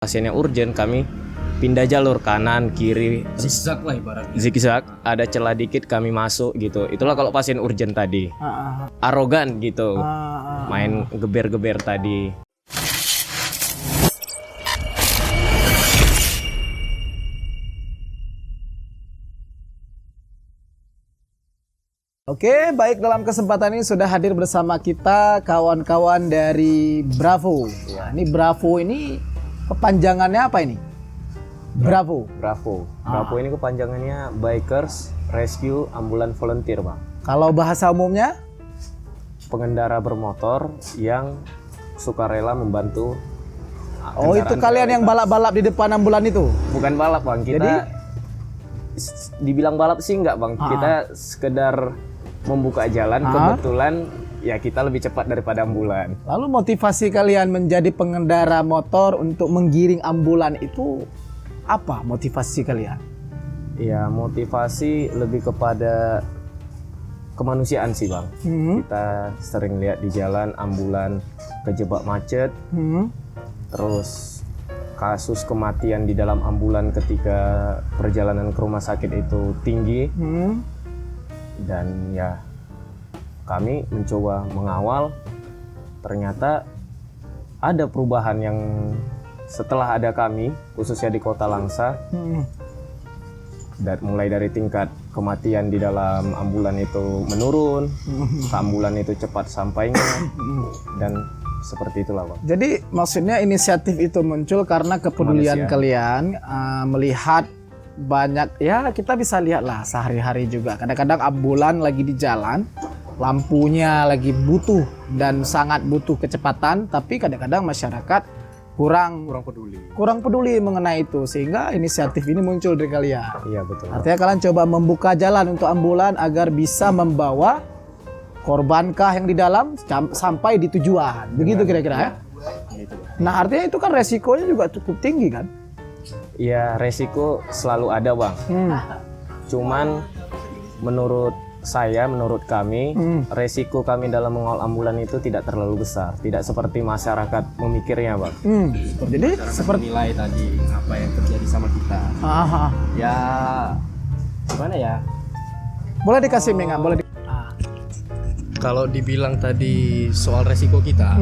pasiennya urgent, kami pindah jalur kanan kiri, Zigzag lah ibaratnya. zigzag, ada celah dikit kami masuk gitu. Itulah kalau pasien urgent tadi. Arogan gitu, main geber-geber tadi. Oke, baik, dalam kesempatan ini sudah hadir bersama kita kawan-kawan dari Bravo. Ya, ini Bravo ini kepanjangannya apa ini? Bravo. Bravo ini kepanjangannya Bikers Rescue Ambulance Volunteer, Bang. Kalau bahasa umumnya? Pengendara bermotor yang sukarela membantu. Oh, itu kalian yang balap-balap di depan ambulan itu? Bukan balap, Bang. Kita Jadi? Dibilang balap sih enggak, Bang. Kita sekedar membuka jalan, kebetulan ya kita lebih cepat daripada ambulan. Lalu motivasi kalian menjadi pengendara motor untuk menggiring ambulan itu apa motivasi kalian? Ya, motivasi lebih kepada kemanusiaan sih, Bang. Kita sering lihat di jalan ambulan kejebak macet, terus kasus kematian di dalam ambulan ketika perjalanan ke rumah sakit itu tinggi. Dan ya kami mencoba mengawal, ternyata ada perubahan yang setelah ada kami, khususnya di Kota Langsa. Dan mulai dari tingkat kematian di dalam ambulan itu menurun, ke ambulan itu cepat sampainya, dan seperti itulah, Bang. Jadi maksudnya inisiatif itu muncul karena kepedulian kalian melihat banyak, ya kita bisa lihat lah sehari-hari juga. Kadang-kadang ambulan lagi di jalan, lampunya lagi butuh dan sangat butuh kecepatan, tapi kadang-kadang masyarakat kurang peduli mengenai itu, sehingga inisiatif ini muncul dari kalian. Iya, betul. Artinya kalian coba membuka jalan untuk ambulan agar bisa membawa korbankah yang di dalam sampai di tujuan. Begitu kira-kira ya? Nah, artinya itu kan resikonya juga cukup tinggi kan? Ya, resiko selalu ada, Bang. Cuman menurut saya, menurut kami, resiko kami dalam mengawal ambulan itu tidak terlalu besar. Tidak seperti masyarakat memikirnya, Bang. Jadi seperti Menilai tadi apa yang terjadi sama kita. Ya gimana ya? boleh dikasih Menga, boleh Kalau dibilang tadi soal resiko kita,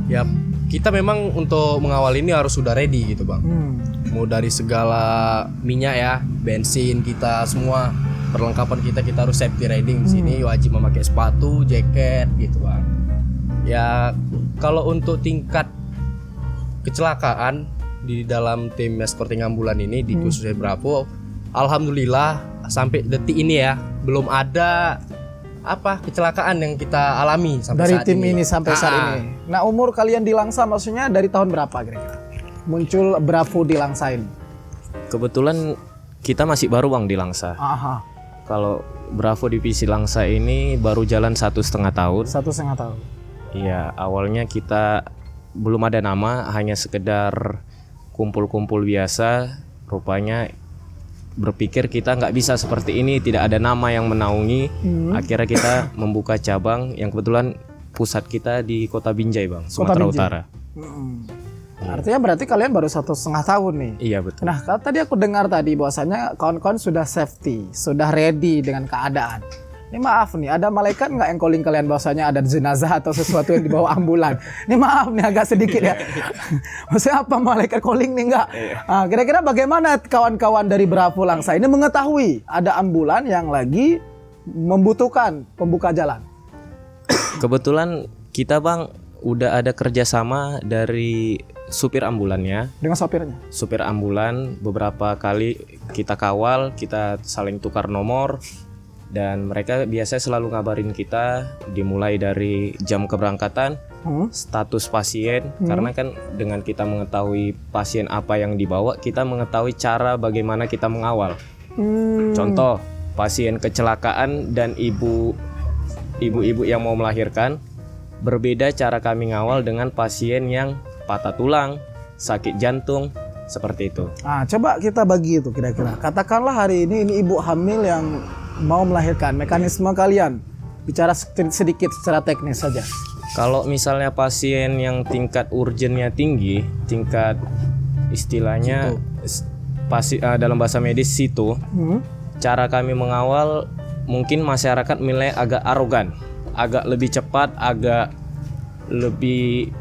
ya kita memang untuk mengawal ini harus sudah ready gitu, Bang. Mau dari segala minyak ya, bensin kita semua, perlengkapan kita harus safety riding di sini, wajib memakai sepatu, jaket gitu, Bang. Ya kalau untuk tingkat kecelakaan di dalam tim escorting ambulan ini di khususnya Bravo, alhamdulillah sampai detik ini ya belum ada kecelakaan yang kita alami sampai dari saat tim ini sampai saat ini. Nah, umur kalian di Langsa maksudnya dari tahun berapa kira-kira? Muncul Bravo di Langsa ini. Kebetulan kita masih baru, Bang, di Langsa. Kalau Bravo divisi Langsa ini baru jalan 1,5 tahun. 1,5 tahun. Iya, awalnya kita belum ada nama, hanya sekedar kumpul-kumpul biasa. Rupanya berpikir kita nggak bisa seperti ini, tidak ada nama yang menaungi. Akhirnya kita membuka cabang yang kebetulan pusat kita di Kota Binjai, Bang, Sumatera Utara. Artinya berarti kalian baru 1,5 tahun nih. Iya, betul. Nah, tadi aku dengar tadi bahwasanya kawan-kawan sudah safety, sudah ready dengan keadaan. Ini maaf nih, ada malaikat nggak yang calling kalian bahwasanya ada jenazah atau sesuatu yang dibawa ambulan? Ini maaf nih, agak sedikit ya. Maksudnya apa malaikat calling nih nggak? Nah, kira-kira bagaimana kawan-kawan dari Bravo Langsa ini mengetahui ada ambulan yang lagi membutuhkan pembuka jalan? Kebetulan kita, Bang, udah ada kerjasama dari supir ambulannya. Dengan sopirnya? Supir ambulan beberapa kali kita kawal, kita saling tukar nomor. Dan mereka biasanya selalu ngabarin kita dimulai dari jam keberangkatan, status pasien, karena kan dengan kita mengetahui pasien apa yang dibawa, kita mengetahui cara bagaimana kita mengawal. Contoh, pasien kecelakaan dan ibu-ibu yang mau melahirkan, berbeda cara kami ngawal dengan pasien yang patah tulang, sakit jantung, seperti itu. Coba kita bagi itu kira-kira. Katakanlah hari ini ibu hamil yang mau melahirkan, mekanisme kalian bicara sedikit secara teknis saja. Kalau misalnya pasien yang tingkat urgennya tinggi, tingkat istilahnya dalam bahasa medis situ, cara kami mengawal mungkin masyarakat nilai agak arogan, agak lebih cepat, agak lebih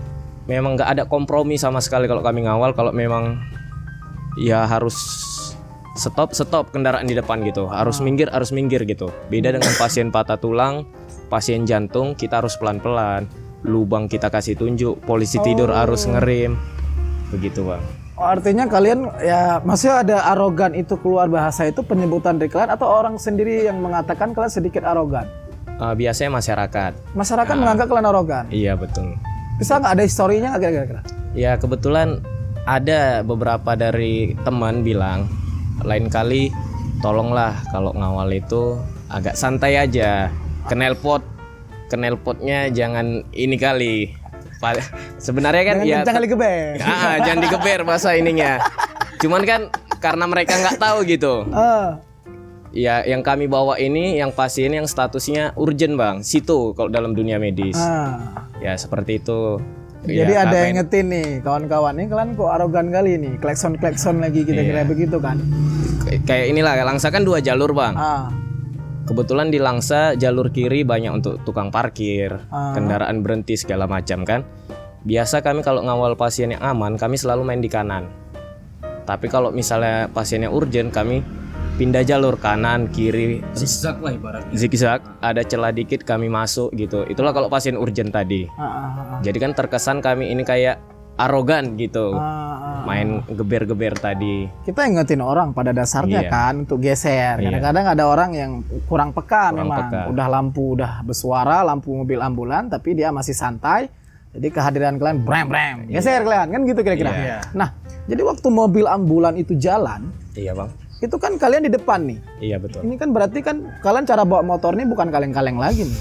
memang nggak ada kompromi sama sekali kalau kami ngawal. Kalau memang ya harus stop kendaraan di depan gitu, harus minggir gitu. Beda dengan pasien patah tulang, pasien jantung, kita harus pelan-pelan, lubang kita kasih tunjuk, polisi tidur harus ngerem, begitu bang. Oh, artinya kalian ya maksudnya ada arogan itu keluar bahasa itu penyebutan dari kalian atau orang sendiri yang mengatakan kalian sedikit arogan? Biasanya masyarakat. Masyarakat menganggap kalian arogan. Iya betul. Bisa nggak ada historinya nggak kira-kira? Ya kebetulan ada beberapa dari teman bilang, lain kali tolonglah kalau ngawal itu agak santai aja, knalpotnya jangan ini kali. Sebenarnya kan jangan digeber. Jangan digeber bahasa ininya. Cuman kan karena mereka nggak tahu gitu. Ya yang kami bawa ini yang pasien yang statusnya urgent bang, situ kalau dalam dunia medis. Ya seperti itu. Jadi ya, ada yang ngetin nih kawan-kawan nih, kalian kok arogan kali nih, klekson lagi kira-kira begitu kan? Kayak inilah, Langsa kan 2 jalur bang. Kebetulan di Langsa jalur kiri banyak untuk tukang parkir, kendaraan berhenti segala macam kan. Biasa kami kalau ngawal pasien yang aman, kami selalu main di kanan. Tapi kalau misalnya pasiennya urgent, kami pindah jalur kanan, kiri, zigzag lah ibaratnya. Zigzag, ada celah dikit kami masuk gitu. Itulah kalau pasien urgent tadi. Jadi kan terkesan kami ini kayak arogan gitu. Main geber-geber tadi. Kita ingetin orang pada dasarnya kan untuk geser. Kadang-kadang ada orang yang kurang peka memang. Udah lampu udah bersuara, lampu mobil ambulan tapi dia masih santai. Jadi kehadiran kalian brem geser kalian kan gitu kira-kira. Nah, jadi waktu mobil ambulan itu jalan, iya bang. Itu kan kalian di depan nih. Iya betul. Ini kan berarti kan kalian cara bawa motor nih bukan kaleng-kaleng lagi nih.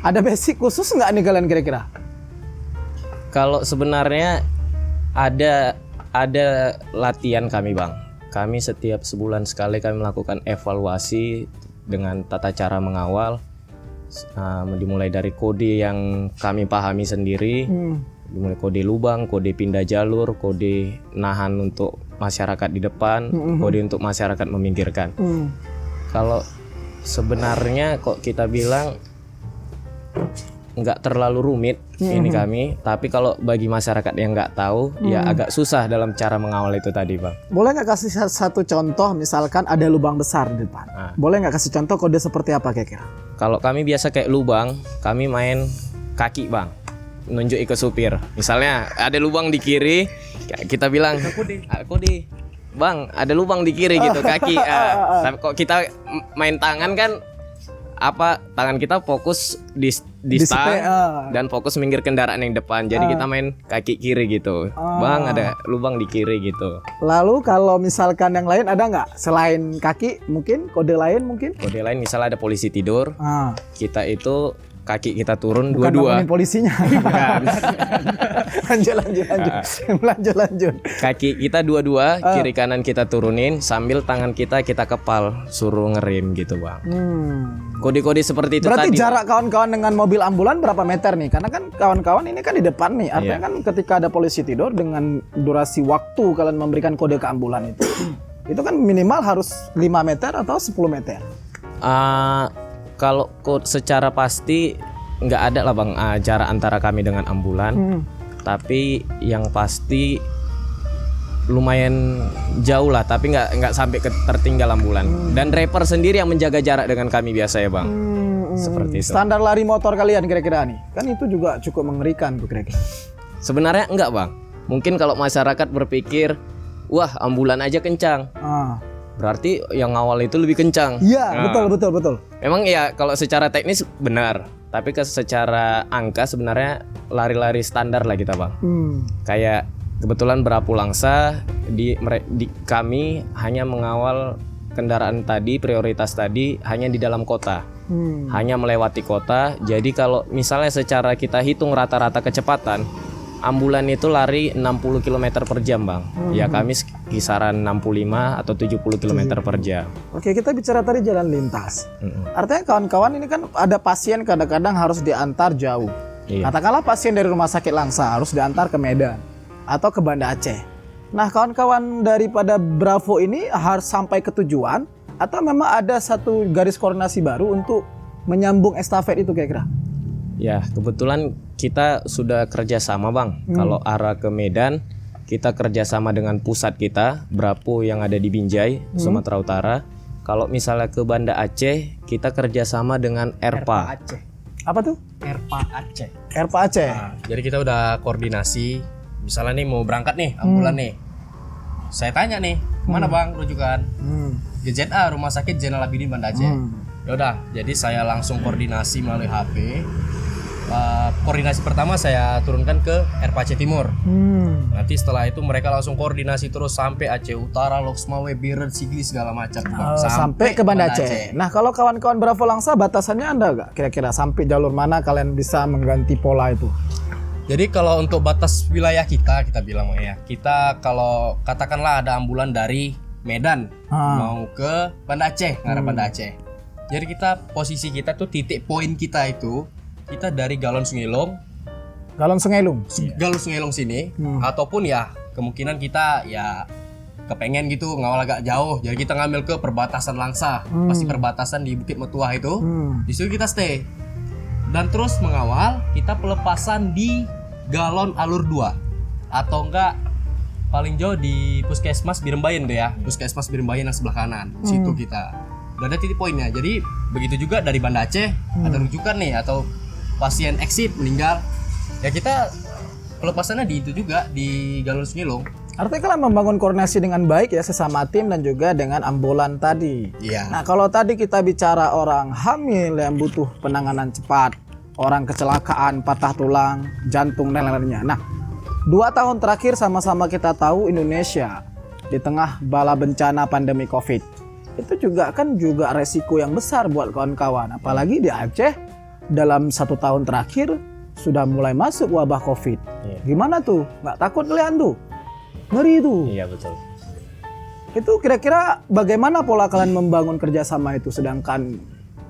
Ada basic khusus nggak nih kalian kira-kira? Kalau sebenarnya ada latihan kami bang. Kami setiap sebulan sekali kami melakukan evaluasi dengan tata cara mengawal. Dimulai dari kode yang kami pahami sendiri. Dimulai kode lubang, kode pindah jalur, kode nahan untuk masyarakat di depan, kode untuk masyarakat meminggirkan. Kalau sebenarnya kok kita bilang nggak terlalu rumit ini kami, tapi kalau bagi masyarakat yang nggak tahu ya agak susah dalam cara mengawal itu tadi bang. Boleh nggak kasih satu contoh, misalkan ada lubang besar di depan, boleh nggak kasih contoh kode seperti apa kira-kira? Kalau kami biasa kayak lubang, kami main kaki bang, nunjuk ke supir. Misalnya ada lubang di kiri, kita bilang kode bang ada lubang di kiri gitu kaki. Tapi kok kita main tangan kan tangan kita fokus di stang dan fokus minggir kendaraan yang depan. Jadi kita main kaki kiri gitu. Bang ada lubang di kiri gitu. Lalu kalau misalkan yang lain ada nggak selain kaki, mungkin kode lain mungkin? Kode lain misalnya ada polisi tidur, kita itu kaki kita turun bukan dua-dua. Bukan polisinya. lanjut. Kaki kita dua-dua, kiri kanan kita turunin, sambil tangan kita kepal, suruh ngerem gitu bang. Kode-kode seperti itu. Berarti tadi. Jarak kawan-kawan dengan mobil ambulan berapa meter nih? Karena kan kawan-kawan ini kan di depan nih. Artinya kan ketika ada polisi tidur, dengan durasi waktu kalian memberikan kode ke ambulan itu, itu kan minimal harus 5 meter atau 10 meter. Kalau secara pasti nggak ada lah bang jarak antara kami dengan ambulan. Tapi yang pasti lumayan jauh lah, tapi nggak sampai tertinggal ambulan. Dan driver sendiri yang menjaga jarak dengan kami biasa ya bang. Seperti itu. Standar lari motor kalian kira-kira nih, kan itu juga cukup mengerikan tuh kira-kira. Sebenarnya enggak bang. Mungkin kalau masyarakat berpikir, wah ambulan aja kencang. Berarti yang ngawal itu lebih kencang. Iya, betul. Memang ya kalau secara teknis benar, tapi secara angka sebenarnya lari-lari standar lah kita bang. Kayak kebetulan Brapul Langsa di kami hanya mengawal kendaraan tadi, prioritas tadi hanya di dalam kota, hanya melewati kota. Jadi kalau misalnya secara kita hitung rata-rata kecepatan, ambulan itu lari 60 km per jam bang. Ya kami kisaran 65 atau 70 km per jam. Oke, kita bicara tadi jalan lintas. Artinya kawan-kawan ini kan ada pasien kadang-kadang harus diantar jauh. Iya. Katakanlah pasien dari Rumah Sakit Langsa harus diantar ke Medan atau ke Banda Aceh. Nah, kawan-kawan daripada Bravo ini harus sampai ke tujuan atau memang ada satu garis koordinasi baru untuk menyambung estafet itu kira-kira? Ya, kebetulan kita sudah kerjasama Bang. Kalau arah ke Medan, kita kerjasama dengan pusat kita, Bravo yang ada di Binjai, Sumatera Utara. Kalau misalnya ke Banda Aceh, kita kerjasama dengan ERPA. Aceh. Apa tuh? ERPA Aceh. ERPA Aceh. Nah, jadi kita udah koordinasi. Misalnya nih mau berangkat nih, ambulan nih. Saya tanya nih, mana Bang rujukan? GZA Rumah Sakit Zainal Abidin Banda Aceh. Ya udah, jadi saya langsung koordinasi melalui HP. Koordinasi pertama saya turunkan ke ERPA Aceh Timur. Nanti setelah itu mereka langsung koordinasi terus sampai Aceh Utara, Loksmawe, Biren, Sigli segala macam. Sampai ke Banda Aceh. Nah, kalau kawan-kawan Bravo Langsa batasannya ada nggak? Kira-kira sampai jalur mana kalian bisa mengganti pola itu? Jadi kalau untuk batas wilayah kita bilang ya, kita kalau katakanlah ada ambulan dari Medan mau ke Banda Aceh, ngarah Banda Aceh. Jadi posisi kita tuh titik poin kita itu kita dari Galon Sungelong, Galon Sungelung. Galon Sungelong sini, ataupun ya kemungkinan kita ya kepengen gitu ngawal agak jauh, jadi kita ngambil ke perbatasan Langsa, pasti perbatasan di Bukit Metuah itu, di situ kita stay dan terus mengawal kita pelepasan di Galon Alur 2 atau enggak paling jauh di Puskesmas Birembayan tuh ya, Puskesmas Birembayan yang sebelah kanan, situ kita udah ada titik poinnya. Jadi begitu juga dari Banda Aceh ada rujukan nih atau pasien exit meninggal, ya kita pelepasannya di itu juga di Galon Sungelong. Artinya kalian membangun koordinasi dengan baik ya sesama tim dan juga dengan ambulan tadi. Iya. Nah, kalau tadi kita bicara orang hamil yang butuh penanganan cepat, orang kecelakaan, patah tulang, jantung dan lain-lainnya. Nah, 2 tahun terakhir sama-sama kita tahu Indonesia di tengah bala bencana pandemi COVID. Itu juga resiko yang besar buat kawan-kawan. Apalagi di Aceh dalam 1 tahun terakhir sudah mulai masuk wabah COVID. Iya. Gimana tuh? Nggak takut kalian tuh? Ngeri tuh. Iya betul. Itu kira-kira bagaimana pola kalian membangun kerjasama itu sedangkan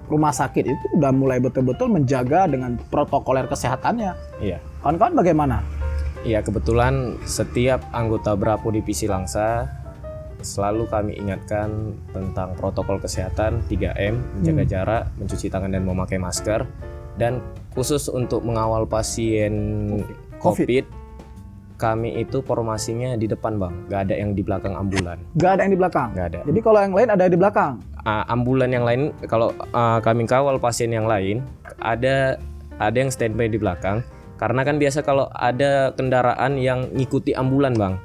rumah sakit itu udah mulai betul-betul menjaga dengan protokoler kesehatannya. Iya. Kawan-kawan bagaimana? Iya, kebetulan setiap anggota Bravo Divisi Langsa selalu kami ingatkan tentang protokol kesehatan 3M, menjaga jarak, mencuci tangan dan memakai masker. Dan khusus untuk mengawal pasien COVID, kami itu formasinya di depan Bang, gak ada yang di belakang ambulan. Gak ada yang di belakang? Gak ada. Jadi kalau yang lain ada di belakang? Ambulan yang lain, kalau kami kawal pasien yang lain, ada yang standby di belakang. Karena kan biasa kalau ada kendaraan yang ngikuti ambulan Bang,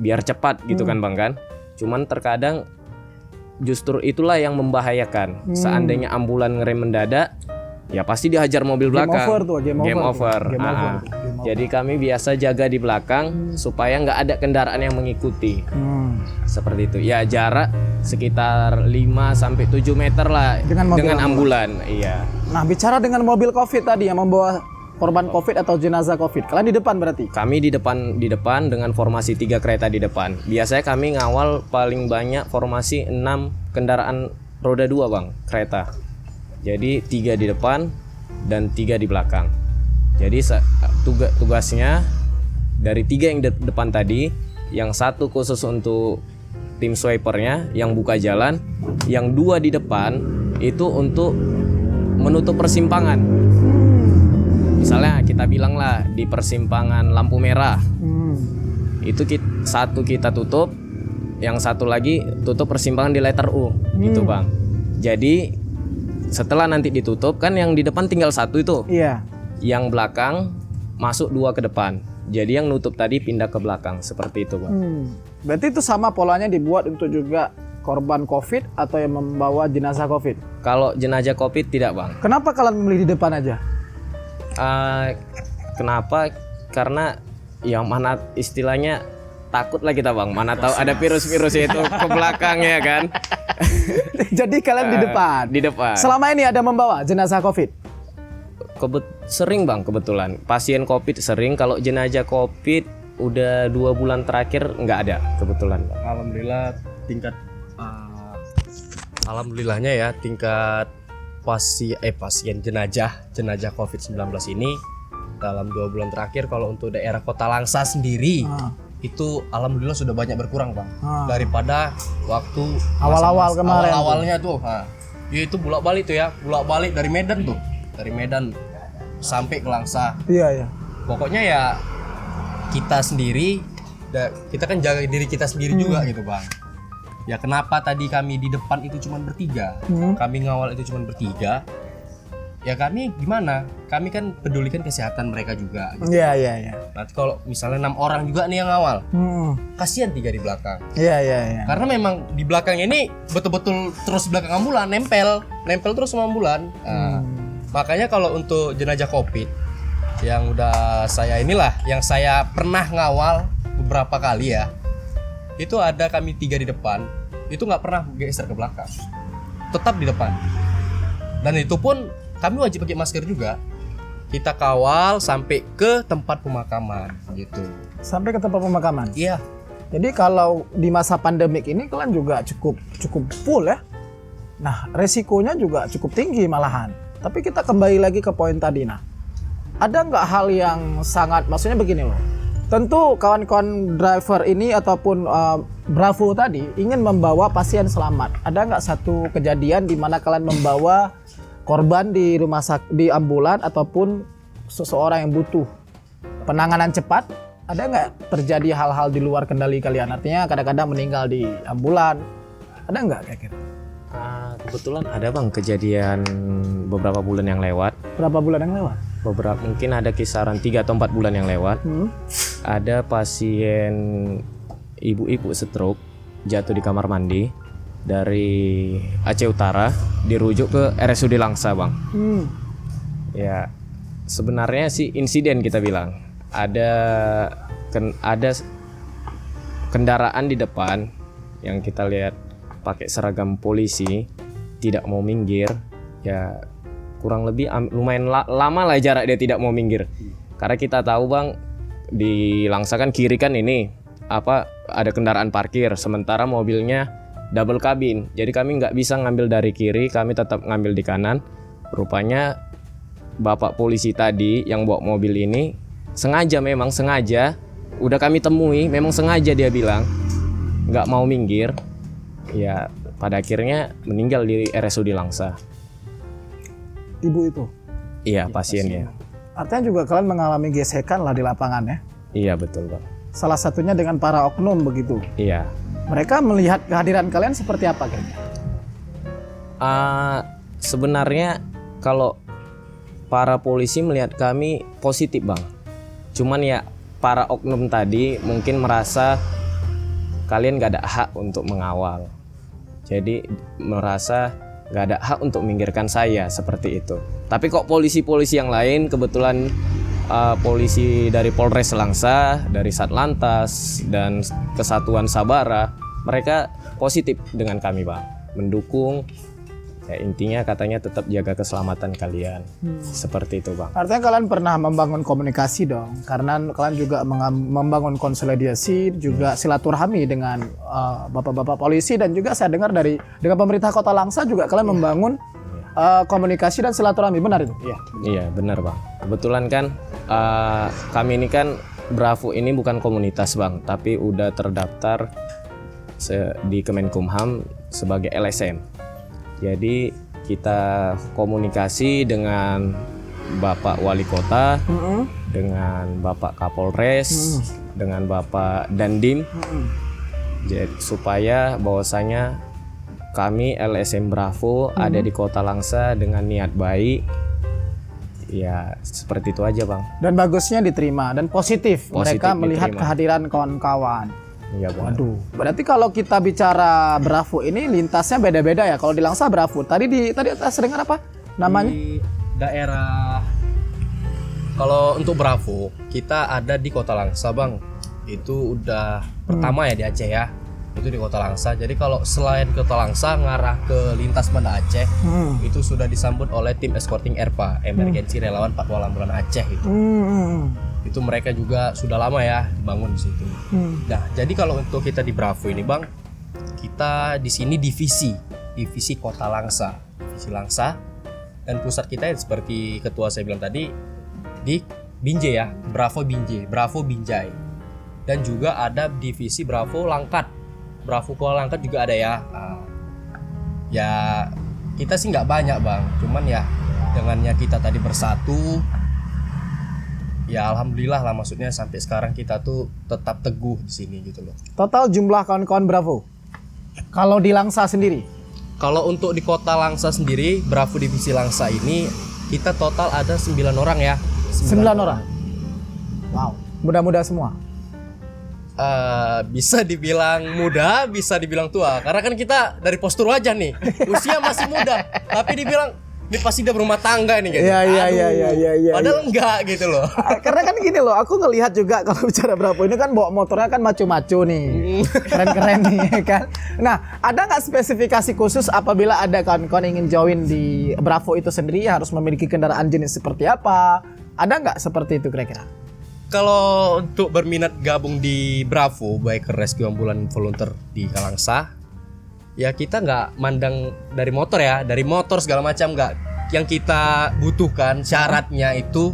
biar cepat gitu kan Bang kan. Cuman terkadang justru itulah yang membahayakan. Seandainya ambulan ngerem mendadak, ya pasti dihajar mobil belakang. Game over. Jadi kami biasa jaga di belakang supaya nggak ada kendaraan yang mengikuti. Seperti itu. Ya jarak sekitar 5-7 meter lah dengan ambulan. Iya. Nah, bicara dengan mobil COVID tadi yang membawa korban COVID atau jenazah COVID. Kalian di depan berarti? Kami di depan dengan formasi 3 kereta di depan. Biasanya kami ngawal paling banyak formasi 6 kendaraan roda 2 Bang, kereta. Jadi 3 di depan dan 3 di belakang. Jadi tugasnya dari 3 yang depan tadi, yang 1 khusus untuk tim swipernya yang buka jalan, yang 2 di depan itu untuk menutup persimpangan. Misalnya kita bilang lah di persimpangan lampu merah, itu 1 kita tutup, yang 1 lagi tutup persimpangan di letter U, gitu Bang. Jadi setelah nanti ditutup kan yang di depan tinggal 1 itu, yang belakang masuk 2 ke depan. Jadi yang nutup tadi pindah ke belakang, seperti itu Bang. Berarti itu sama polanya dibuat untuk juga korban COVID atau yang membawa jenazah COVID? Kalau jenazah COVID tidak Bang. Kenapa kalian memilih di depan aja? Kenapa? Karena yang mana istilahnya takut lah kita Bang. Mana tahu ada virus-virus itu ke belakang ya kan. Jadi kalian di depan. Di depan. Selama ini ada membawa jenazah COVID? Sering Bang kebetulan. Pasien COVID sering. Kalau jenazah COVID udah 2 bulan terakhir nggak ada kebetulan Bang. Alhamdulillah alhamdulillahnya ya tingkat pasien jenazah COVID-19 ini dalam 2 bulan terakhir kalau untuk daerah Kota Langsa sendiri itu alhamdulillah sudah banyak berkurang Bang daripada waktu Awal-awal kemarin. awalnya tuh. Ya itu bolak-balik dari Medan sampai ke Langsa. Iya. Pokoknya ya kita sendiri, kita kan jaga diri kita sendiri juga gitu Bang. Ya kenapa tadi kami di depan itu cuma bertiga, kami ngawal itu cuma bertiga. Ya kami gimana? Kami kan pedulikan kesehatan mereka juga. Gitu. Iya. Nanti kalau misalnya 6 orang juga nih yang ngawal, kasihan 3 di belakang. Iya. Karena memang di belakang ini betul-betul terus belakang ambulan, nempel terus sama ambulan. Nah, makanya kalau untuk jenazah COVID yang udah yang saya pernah ngawal beberapa kali ya, itu ada kami 3 di depan, itu nggak pernah geser ke belakang, tetap di depan. Dan itu pun kami wajib pakai masker juga. Kita kawal sampai ke tempat pemakaman gitu. Sampai ke tempat pemakaman. Iya. Jadi kalau di masa pandemik ini kalian juga cukup full ya. Nah, resikonya juga cukup tinggi malahan. Tapi kita kembali lagi ke poin tadi. Nah, ada nggak hal yang sangat, maksudnya begini loh. Tentu kawan-kawan driver ini ataupun Bravo tadi ingin membawa pasien selamat. Ada nggak satu kejadian di mana kalian membawa korban di rumah sakit, di ambulan ataupun seseorang yang butuh penanganan cepat? Ada nggak terjadi hal-hal di luar kendali kalian? Artinya kadang-kadang meninggal di ambulan. Ada nggak kira-kira? Kebetulan ada Bang kejadian beberapa bulan yang lewat. Berapa bulan yang lewat? Mungkin ada kisaran 3 atau 4 bulan yang lewat. Ada pasien ibu-ibu stroke jatuh di kamar mandi dari Aceh Utara, dirujuk ke RSUD Langsa Bang. Ya sebenarnya sih insiden kita bilang. Ada kendaraan di depan yang kita lihat pakai seragam polisi tidak mau minggir. Ya kurang lebih lumayan lama lah jarak dia tidak mau minggir. Karena kita tahu Bang, di Langsa kan kiri kan ini ada kendaraan parkir, sementara mobilnya double kabin. Jadi kami nggak bisa ngambil dari kiri, kami tetap ngambil di kanan. Rupanya bapak polisi tadi yang bawa mobil ini sengaja udah kami temui, memang sengaja dia bilang nggak mau minggir. Ya pada akhirnya meninggal di RSUD Langsa. Ibu itu? Iya, pasiennya. Artinya juga kalian mengalami gesekan lah di lapangan ya? Iya betul Bang. Salah satunya dengan para oknum begitu? Iya. Mereka melihat kehadiran kalian seperti apa kayaknya? Sebenarnya kalau para polisi melihat kami positif Bang. Cuman ya para oknum tadi mungkin merasa kalian gak ada hak untuk mengawal. Jadi merasa gak ada hak untuk minggirkan saya seperti itu. Tapi kok polisi-polisi yang lain, kebetulan polisi dari Polres Langsa, dari Satlantas dan Kesatuan Sabara, mereka positif dengan kami Bang, mendukung. Ya, intinya katanya tetap jaga keselamatan kalian. Seperti itu Bang. Artinya kalian pernah membangun komunikasi dong, karena kalian juga membangun konsolidasi, juga silaturahmi dengan bapak-bapak polisi, dan juga saya dengar dengan pemerintah Kota Langsa juga kalian membangun komunikasi dan silaturahmi, benar itu? Iya benar Bang. Kebetulan kan kami ini kan Bravo ini bukan komunitas Bang, tapi udah terdaftar di Kemenkumham sebagai LSM. Jadi kita komunikasi dengan Bapak Wali Kota, dengan Bapak Kapolres, dengan Bapak Dandim, jadi supaya bahwasanya kami LSM Bravo ada di Kota Langsa dengan niat baik. Ya seperti itu aja Bang. Dan bagusnya diterima dan positif mereka melihat diterima. Kehadiran kawan-kawan. Iya benar. Waduh, berarti kalau kita bicara Bravo ini lintasnya beda-beda ya. Kalau di Langsa Bravo, tadi atas dengar apa namanya? Di daerah, kalau untuk Bravo kita ada di Kota Langsa Bang. Itu udah pertama ya di Aceh ya. Itu di Kota Langsa. Jadi kalau selain Kota Langsa ngarah ke lintas Banda Aceh, itu sudah disambut oleh tim escorting ERPA, emergency relawan Patwal Ambulan Aceh itu. Itu mereka juga sudah lama ya dibangun di situ. Nah, jadi kalau untuk kita di Bravo ini Bang, kita di sini divisi Kota Langsa. Divisi Langsa Dan pusat kita seperti ketua saya bilang tadi di Binjai ya, Bravo Binjai. Dan juga ada divisi Bravo Langkat. Bravo Kuala Langkat juga ada ya. Ya kita sih nggak banyak bang, cuman ya dengannya kita tadi bersatu, ya alhamdulillah lah, maksudnya sampai sekarang kita tuh tetap teguh di sini gitu loh. Total jumlah kawan-kawan Bravo kalau di Langsa sendiri? Kalau untuk di kota Langsa sendiri, Bravo divisi Langsa ini kita total ada 9 orang ya. 9 orang. Wow, muda-muda semua. Bisa dibilang muda, bisa dibilang tua. Karena kan kita dari postur wajah nih, usia masih muda, tapi dibilang ini pasti udah berumah tangga nih gitu. Iya. Padahal enggak gitu loh. Karena kan gini loh, aku ngelihat juga kalau bicara Bravo ini kan bawa motornya kan maco-maco nih, keren-keren nih kan. Nah, ada nggak spesifikasi khusus apabila ada kawan-kawan ingin join di Bravo itu sendiri harus memiliki kendaraan jenis seperti apa? Ada nggak seperti itu kira-kira? Kalau untuk berminat gabung di Bravo, baik rescue ambulan volunteer di Kalangsa, ya kita nggak mandang dari motor ya, dari motor segala macam nggak. Yang kita butuhkan syaratnya itu,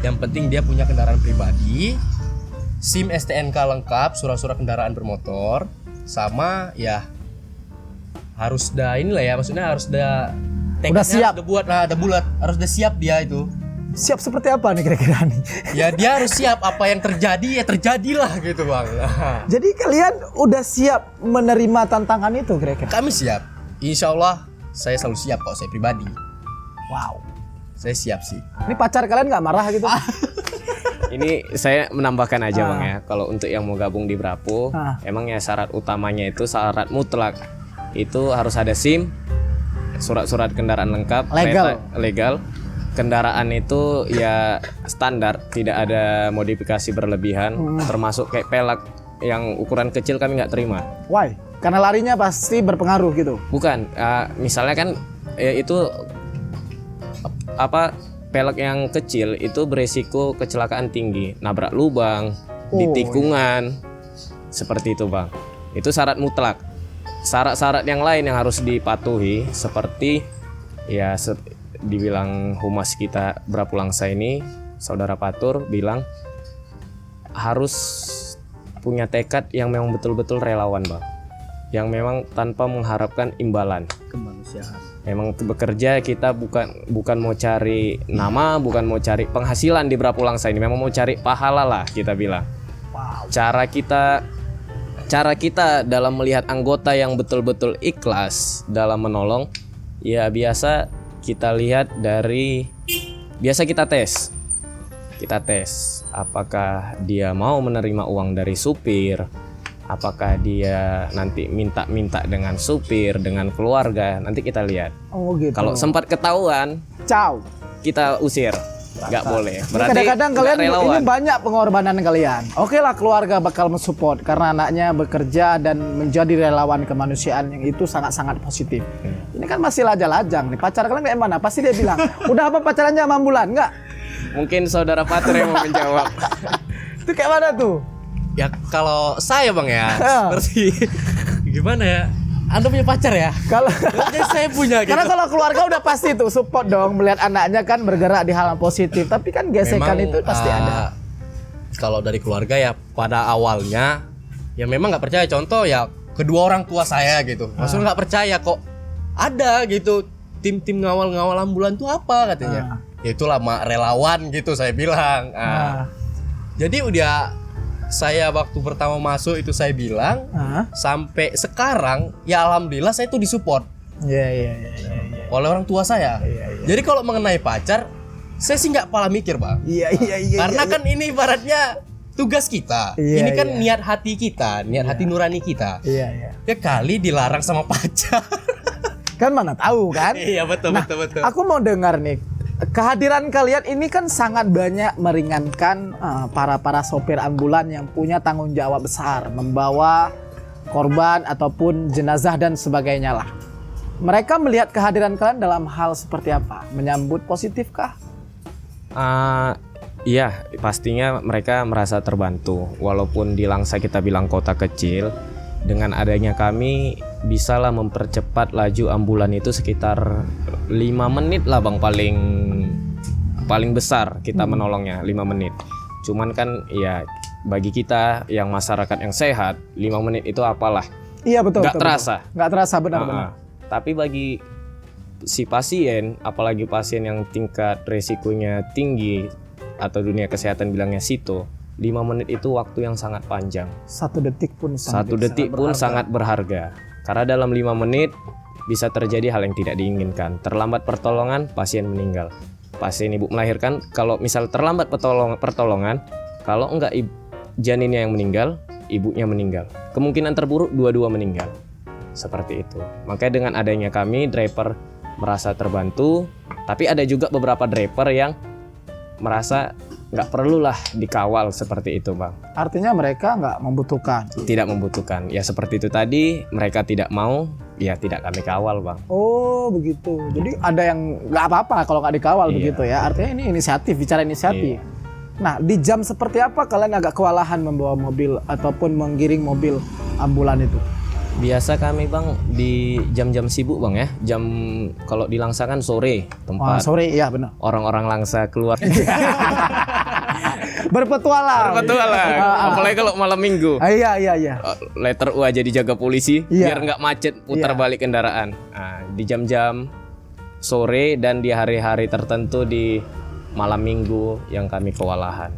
yang penting dia punya kendaraan pribadi, SIM STNK lengkap, surat-surat kendaraan bermotor, sama ya harus dah inilah ya, maksudnya harus dah Udah siap. udah buat, udah bulat, harus udah siap dia itu. Siap seperti apa nih kira-kira nih? Ya dia harus siap, apa yang terjadi ya terjadilah gitu bang. Jadi kalian udah siap menerima tantangan itu kira-kira? Kami siap, insya Allah saya selalu siap kok, saya pribadi. Wow, Saya siap sih. ini pacar kalian nggak marah gitu? Ini saya menambahkan aja bang ya, kalau untuk yang mau gabung di Bravo, emang ya syarat utamanya itu syarat mutlak itu harus ada SIM, surat-surat kendaraan lengkap, legal. Kendaraan itu ya standar, tidak ada modifikasi berlebihan, termasuk kayak pelak yang ukuran kecil kami nggak terima. Why? Karena larinya pasti berpengaruh gitu. Bukan, misalnya kan ya itu apa, pelek yang kecil itu beresiko kecelakaan tinggi, nabrak lubang, di tikungan, seperti itu bang. Itu syarat mutlak. Syarat-syarat yang lain yang harus dipatuhi seperti ya dibilang humas kita Bravo Langsa ini, saudara Patur bilang harus punya tekad yang memang betul-betul relawan bang, yang memang tanpa mengharapkan imbalan. Kemanusiaan. Memang bekerja kita bukan mau cari nama, bukan mau cari penghasilan di Bravo Langsa ini, memang mau cari pahala lah kita bilang. Wow. Cara kita dalam melihat anggota yang betul-betul ikhlas dalam menolong, ya biasa kita lihat dari, biasa kita tes apakah dia mau menerima uang dari supir, apakah dia nanti minta dengan supir, dengan keluarga, nanti kita lihat. Oh gitu. Kalau sempat ketahuan, Ciao. kita usir, nggak boleh. Berarti Kadang-kadang nggak kalian relawan. ini banyak pengorbanan kalian. Oke lah, keluarga bakal mensupport karena anaknya bekerja dan menjadi relawan kemanusiaan, yang itu sangat-sangat positif. Ini kan masih lajang-lajang nih. Pacar kalian kayak mana? Pasti dia bilang, udah apa pacarannya sama ambulan? Enggak? Mungkin saudara Patur yang mau menjawab. Itu kayak mana tuh? Ya kalau saya bang ya, seperti gimana ya? Anda punya pacar ya? Kalau Saya punya gitu. karena kalau keluarga udah pasti tuh support dong, melihat anaknya kan bergerak di hal yang positif. Tapi kan gesekan itu pasti ada. Kalau dari keluarga ya pada awalnya ya memang nggak percaya. Contoh ya kedua orang tua saya gitu, maksudnya nggak percaya kok ada gitu tim ngawal ambulan tuh apa katanya. Ya itulah relawan gitu saya bilang. Jadi udah saya waktu pertama masuk itu saya bilang sampai sekarang ya alhamdulillah saya tuh disupport. Iya. Oleh orang tua saya. Jadi kalau mengenai pacar saya sih nggak pala mikir bang. Iya. Karena kan ini ibaratnya tugas kita. Ini kan niat hati kita, niat hati nurani kita. Iya. Ya kali dilarang sama pacar. Kan mana tahu kan? Iya betul. Aku mau dengar nih, kehadiran kalian ini kan sangat banyak meringankan para sopir ambulan yang punya tanggung jawab besar membawa korban ataupun jenazah dan sebagainya lah. Mereka melihat kehadiran kalian dalam hal seperti apa? Menyambut positifkah? Iya, pastinya mereka merasa terbantu. Walaupun di Langsa kita bilang kota kecil, dengan adanya kami bisalah mempercepat laju ambulan itu sekitar 5 menit lah bang, paling besar kita menolongnya 5 menit. Cuman kan ya bagi kita yang masyarakat yang sehat 5 menit itu apalah. Iya betul. Nggak terasa. Nggak terasa benar-benar. Tapi bagi si pasien, apalagi pasien yang tingkat resikonya tinggi atau dunia kesehatan bilangnya sito, 5 menit itu waktu yang sangat panjang. 1 detik pun sangat berharga. Karena dalam 5 menit bisa terjadi hal yang tidak diinginkan. Terlambat pertolongan, pasien meninggal. Pasien ibu melahirkan, kalau misal terlambat pertolongan, kalau enggak janinnya yang meninggal, ibunya meninggal. Kemungkinan terburuk dua-dua meninggal. Seperti itu. Makanya dengan adanya kami, driver merasa terbantu. Tapi ada juga beberapa driver yang merasa nggak perlulah dikawal seperti itu bang. Artinya mereka nggak membutuhkan. Tidak membutuhkan. Ya seperti itu tadi, mereka tidak mau, ya tidak kami kawal bang. Oh begitu. Jadi ada yang nggak apa-apa kalau nggak dikawal begitu ya. Artinya ini inisiatif, bicara inisiatif. Nah di jam seperti apa kalian agak kewalahan membawa mobil ataupun menggiring mobil ambulan itu? Biasa kami bang di jam-jam sibuk bang ya. Jam kalau di Langsa kan sore tempat. Sore iya benar. Orang-orang Langsa keluar. Berpetualang. Apalagi kalau malam minggu. Iya. Letter U aja dijaga polisi biar nggak macet putar Iya. balik kendaraan. Nah, di jam-jam sore dan di hari-hari tertentu di malam minggu yang kami kewalahan.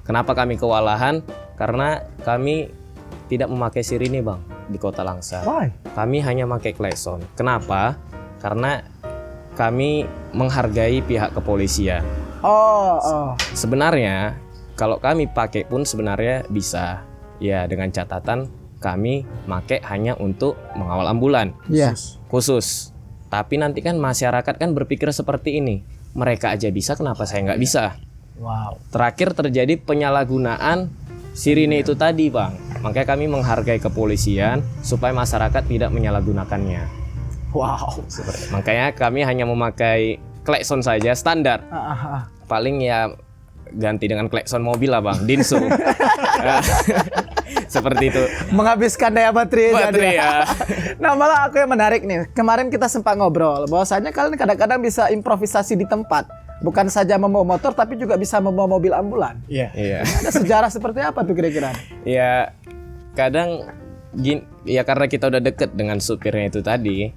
Kenapa kami kewalahan? Karena kami tidak memakai sirine bang di Kota Langsa. Why? Kami hanya pakai klakson. Kenapa? Karena kami menghargai pihak kepolisian. Sebenarnya kalau kami pakai pun sebenarnya bisa. Ya dengan catatan kami pakai hanya untuk mengawal ambulan. Khusus. Tapi nanti kan masyarakat kan berpikir seperti ini. Mereka aja bisa, kenapa saya nggak bisa? Wow. Terakhir terjadi penyalahgunaan sirine itu tadi bang. Makanya kami menghargai kepolisian supaya masyarakat tidak menyalahgunakannya. Wow. Makanya kami hanya memakai klakson saja standar. Paling ya ganti dengan klakson mobil lah bang, Dinso. Seperti itu. Menghabiskan daya baterai ya. Nah malah aku yang menarik nih. Kemarin kita sempat ngobrol bahwasanya kalian kadang-kadang bisa improvisasi di tempat. Bukan saja membawa motor tapi juga bisa membawa mobil ambulan. Iya. Ada sejarah seperti apa tuh kira-kira? Ya kadang ya karena kita udah deket dengan supirnya itu tadi.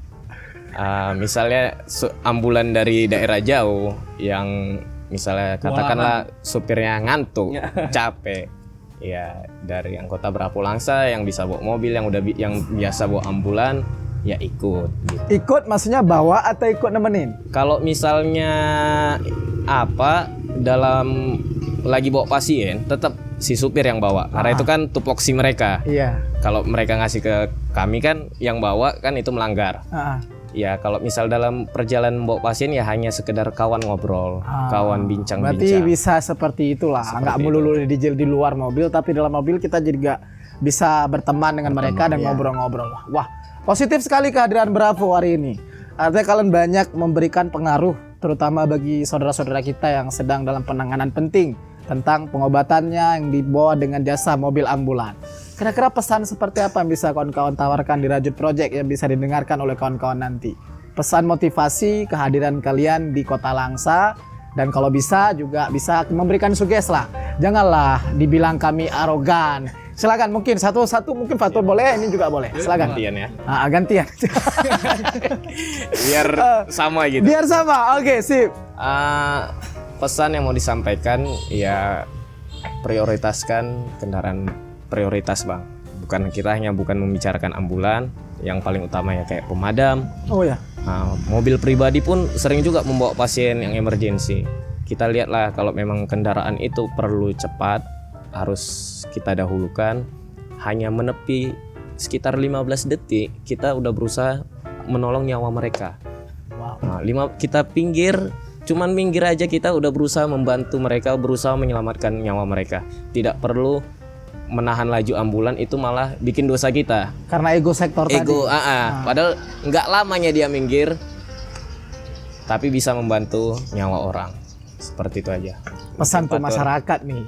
Misalnya ambulan dari daerah jauh yang misalnya katakanlah supirnya ngantuk, capek. Ya dari anggota Bravo Langsa yang bisa bawa mobil yang biasa bawa ambulan ya ikut gitu. Ikut maksudnya bawa atau ikut nemenin? Kalau misalnya dalam lagi bawa pasien tetap si supir yang bawa karena itu kan tupoksi mereka. Iya. Kalau mereka ngasih ke kami kan yang bawa kan itu melanggar. Ya kalau misal dalam perjalanan bawa pasien ya hanya sekedar kawan ngobrol, kawan bincang-bincang. Berarti bisa seperti itulah, nggak melulu di luar mobil, tapi dalam mobil kita juga bisa berteman dengan mereka dan ngobrol-ngobrol. Wah, positif sekali kehadiran Bravo hari ini. Artinya kalian banyak memberikan pengaruh, terutama bagi saudara-saudara kita yang sedang dalam penanganan penting tentang pengobatannya yang dibawa dengan jasa mobil ambulan. Kira-kira pesan seperti apa yang bisa kawan-kawan tawarkan di Rajut Project yang bisa didengarkan oleh kawan-kawan nanti? Pesan motivasi kehadiran kalian di Kota Langsa dan kalau bisa juga bisa memberikan sugesti lah. Janganlah dibilang kami arogan. Silakan mungkin satu-satu mungkin Fatul boleh, ini juga boleh. Silakan. Gantian ya. Gantian. Biar sama gitu. Biar sama. Oke, sip. Pesan yang mau disampaikan ya prioritaskan kendaraan prioritas bang. Kita bukan membicarakan ambulan, yang paling utama ya kayak pemadam. Oh ya. Mobil pribadi pun sering juga membawa pasien yang emergensi. Kita lihatlah kalau memang kendaraan itu perlu cepat harus kita dahulukan. Hanya menepi sekitar 15 detik kita udah berusaha menolong nyawa mereka. Kita cuman minggir aja kita udah berusaha membantu mereka, berusaha menyelamatkan nyawa mereka. Tidak perlu menahan laju ambulan, itu malah bikin dosa kita. Karena ego sektor tadi. Padahal nggak lamanya dia minggir, tapi bisa membantu nyawa orang. Seperti itu aja. Pesan untuk masyarakat nih.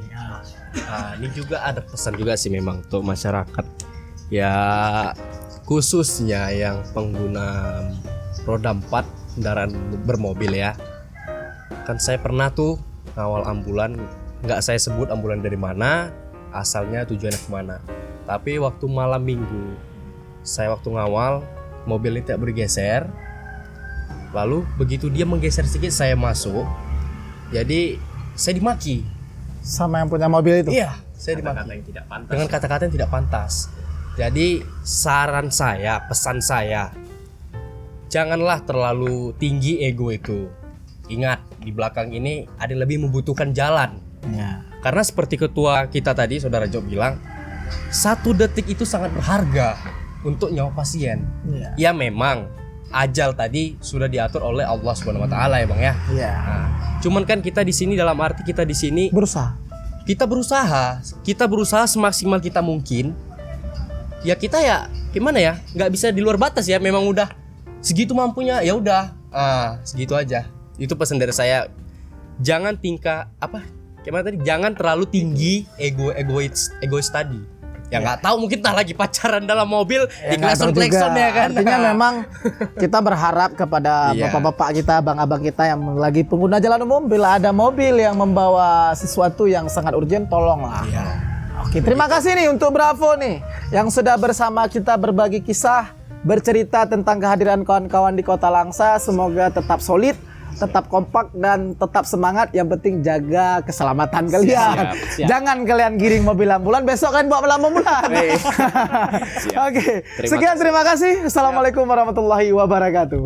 Ini juga ada pesan juga sih memang untuk masyarakat. Ya khususnya yang pengguna roda 4 kendaraan bermobil ya. Kan saya pernah tuh ngawal ambulan, nggak saya sebut ambulan dari mana, asalnya tujuannya kemana. Tapi waktu malam minggu, saya waktu ngawal, mobil ini tidak bergeser. Lalu begitu dia menggeser sedikit, saya masuk. Jadi saya dimaki. Sama yang punya mobil itu. Iya, saya dimaki. Dengan kata-kata yang tidak pantas. Jadi saran saya, pesan saya, janganlah terlalu tinggi ego itu. Ingat, di belakang ini ada yang lebih membutuhkan jalan. Iya. Karena seperti ketua kita tadi, Saudara Job bilang, 1 detik itu sangat berharga untuk nyawa pasien. Iya. Ya memang ajal tadi sudah diatur oleh Allah Subhanahu wa taala ya, Bang ya. Iya. Nah, cuman kan kita di sini, dalam arti kita di sini Berusaha. kita berusaha semaksimal kita mungkin. Ya kita ya gimana ya, nggak bisa di luar batas ya, memang udah segitu mampunya, ya udah segitu aja. Itu pesan dari saya, jangan jangan terlalu tinggi egois tadi. Ya nggak tahu, mungkin tak lagi pacaran dalam mobil di klakson ya kan. Artinya memang kita berharap kepada Iya. bapak-bapak kita, abang-abang kita yang lagi pengguna jalan umum, bila ada mobil yang membawa sesuatu yang sangat urgent, tolonglah. Iya. Oke, terima kasih nih untuk Bravo nih yang sudah bersama kita berbagi kisah, bercerita tentang kehadiran kawan-kawan di Kota Langsa. Semoga tetap solid, tetap kompak dan tetap semangat. Yang penting jaga keselamatan kalian. Siap. Jangan kalian giring mobil ambulan, besok kalian bawa ambulan. Oke, Terima sekian, terima kasih. Assalamualaikum warahmatullahi wabarakatuh.